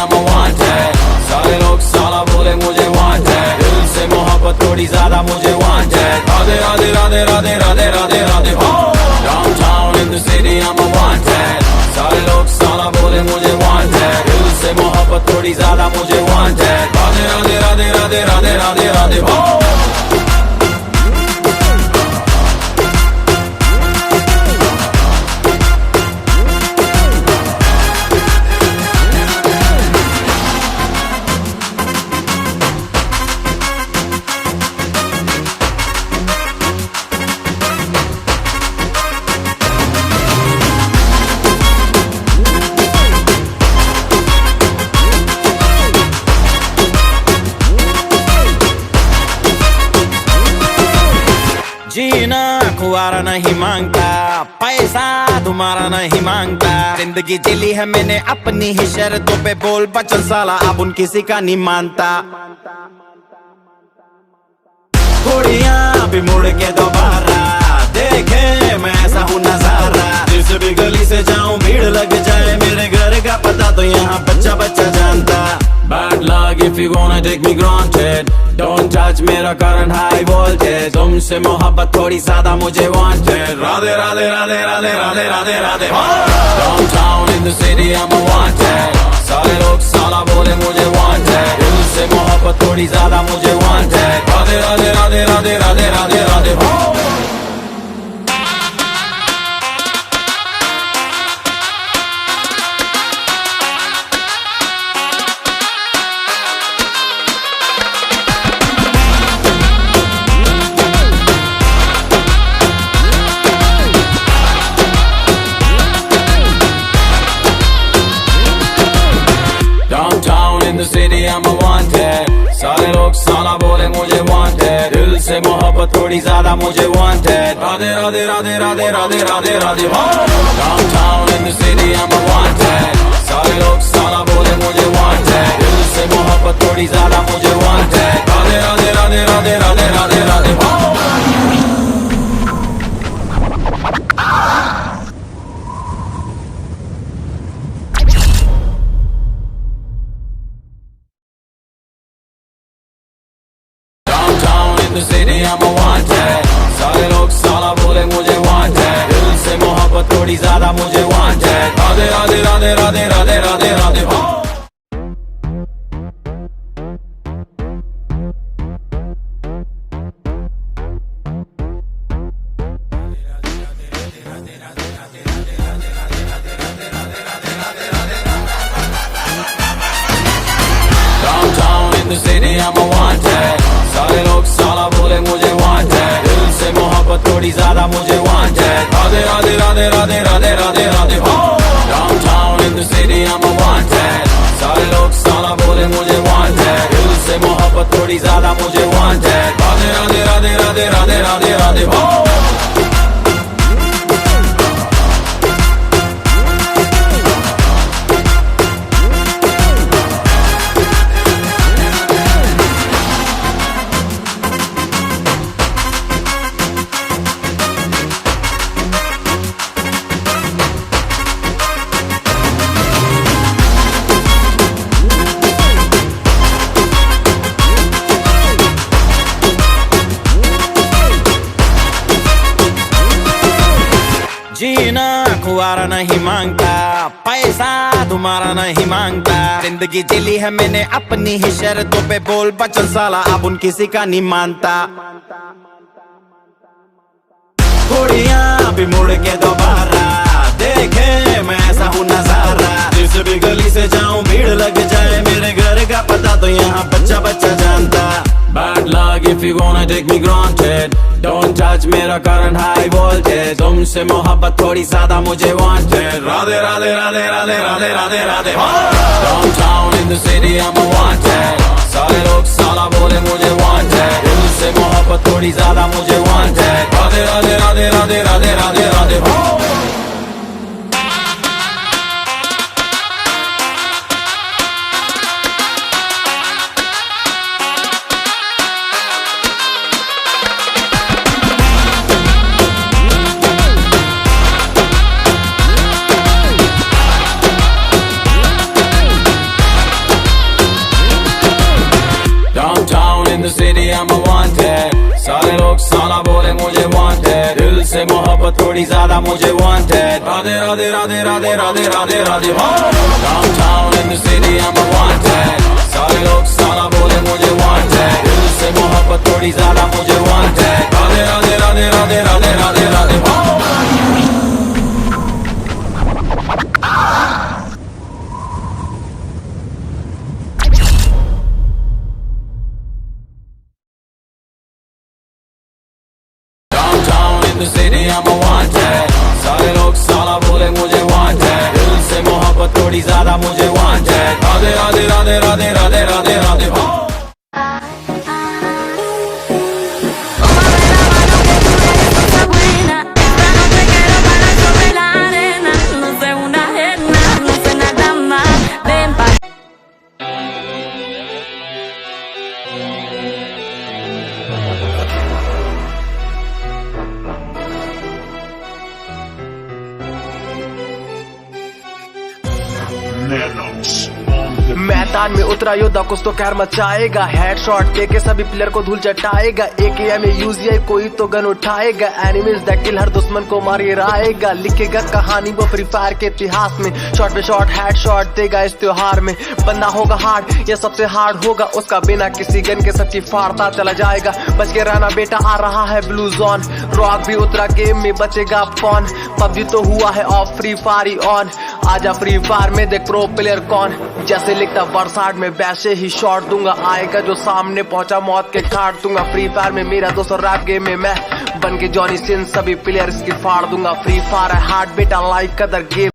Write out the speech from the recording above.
I'm a wanted, सारे लोग साला बोले मुझे wanted, दिल से मोहब्बत थोड़ी ज्यादा मुझे wanted, Radhe Radhe Radhe Radhe Radhe Radhe Radhe downtown in the city I'm a wanted, सारे लोग साला बोले मुझे wanted, दिल से मोहब्बत थोड़ी ज्यादा मुझे wanted, राधे राधे राधे राधे राधे राधे राधे जीना खुआरा नहीं मांगता, पैसा तुम्हारा नहीं मांगता, जिंदगी जिली है मैंने अपनी ही शर्तों पे, बोल बचन साला अब उन किसी का नहीं मानता। कुड़ियां भी मुड़ के दोबारा देखे मैं ऐसा हूँ नजारा, जिस भी गली से जाऊं भीड़ लग जाए, मेरे घर का पता तो यहाँ बच्चा बच्चा जानता। Bad luck if you gonna take me granted, don't touch मेरा current high voltage, तुमसे मोहब्बत थोड़ी ज्यादा मुझे wanted, Radhe Radhe Radhe Radhe Radhe Radhe Radhe downtown in the city I'm a wanted, सारे लोग साला बोले मुझे wanted, दिल से मोहब्बत थोड़ी ज्यादा मुझे wanted, Radhe Radhe Radhe Radhe Radhe Radhe Radhe the city I'm a wanted, सारे लोग साला बोले मुझे wanted, दिल से मोहब्बत थोड़ी ज्यादा मुझे wanted, Radhe Radhe Radhe Radhe Radhe Radhe Radhe downtown in the city I'm a wanted, सारे लोग साला बोले मुझे wanted, दिल से मोहब्बत थोड़ी ज्यादा मुझे wanted, Radhe Radhe Radhe Radhe Radhe Radhe Radhe in the city I'm a wanted, सारे लोग साला बोले मुझे wanted, दिल से मोहब्बत थोड़ी ज्यादा मुझे wanted, Radhe Radhe Radhe Radhe Radhe Radhe Radhe downtown in the city I'm a wanted, सारे लोग साला बोले मुझे wanted, दिल से मोहब्बत थोड़ी ज्यादा मुझे wanted, Radhe Radhe Radhe Radhe Radhe Radhe Radhe downtown in the city I'm a wanted, सारे लोग साला बोले मुझे wanted, दिल से मोहब्बत थोड़ी ज्यादा मुझे wanted, राधे राधे राधे राधे राधे राधे राधे जीना खुआरा नहीं मांगता, पैसा तुम्हारा नहीं मांगता, जिंदगी जिली है मैंने अपनी ही शर्तों पे, बोल बचन साला अब उन किसी का नहीं मानता। कुड़ियां भी मुड़ के दोबारा देखे मैं ऐसा हूँ नजारा, जिस भी गली से जाऊं भीड़ लग जाए, मेरे घर का पता तो यहाँ बच्चा बच्चा जानता। Bad luck if you gonna take me granted, don't touch मेरा current high voltage, तुमसे मोहब्बत थोड़ी ज्यादा मुझे wanted, Radhe Radhe Radhe Radhe Radhe Radhe Radhe downtown in city I'm a wanted. सारे लोग साला बोले मुझे wanted. दिल से मोहब्बत थोड़ी ज्यादा मुझे wanted. राधे राधे राधे राधे राधे राधे राधे हो. Downtown in the city I'm a wanted. सारे लोग साला बोले मुझे wanted. दिल से मोहब्बत थोड़ी ज्यादा मुझे wanted. राधे राधे राधे राधे राधे राधे राधे हो. Downtown in the city I'm a wanted. सारे लोग साला बोले मुझे wanted. दिल से मोहब्बत थोड़ी ज्यादा मुझे wanted. राधे राधे राधे राधे राधे राधे राधे हो. Downtown in the city I'm a wanted. सारे लोग साला बोले मुझे wanted. दिल से मोहब्बत थोड़ी ज्यादा मुझे wanted. राधे राधे राधे राधे राधे राधे राधे हो. मैदान में उतरा योद्धा कुछ तो कहर मचाएगा. हेडशॉट देके सभी प्लेयर को धूल चटाएगा. AKM में यूजिए कोई तो गन उठाएगा. एनिमीज दैट किल हर दुश्मन को मार गिराएगा. लिखेगा कहानी वो फ्री फायर के इतिहास में. शॉट पे शॉट हेडशॉट देगा इस त्योहार में. बंदा होगा हार्ड ये सबसे हार्ड होगा उसका. बिना किसी गन के सबकी फाड़ता चला जाएगा. बच के रहना बेटा आ रहा है ब्लू जोन. रॉक भी उतरा गेम में बचेगा फोन. पबजी तो हुआ है ऑफ फ्री फायर ऑन. आजा फ्री फायर में देख प्रो प्लेयर कौन. जैसे लिखता बरसात में वैसे ही शॉट दूंगा. आएगा जो सामने पहुंचा मौत के काट दूंगा. फ्री फायर में मेरा दोस्त रैप गेम में मैं बन के जॉनी सिंह सभी प्लेयर्स की फाड़ दूंगा. फ्री फायर है हार्ड बेटा लाइक कदर गेम.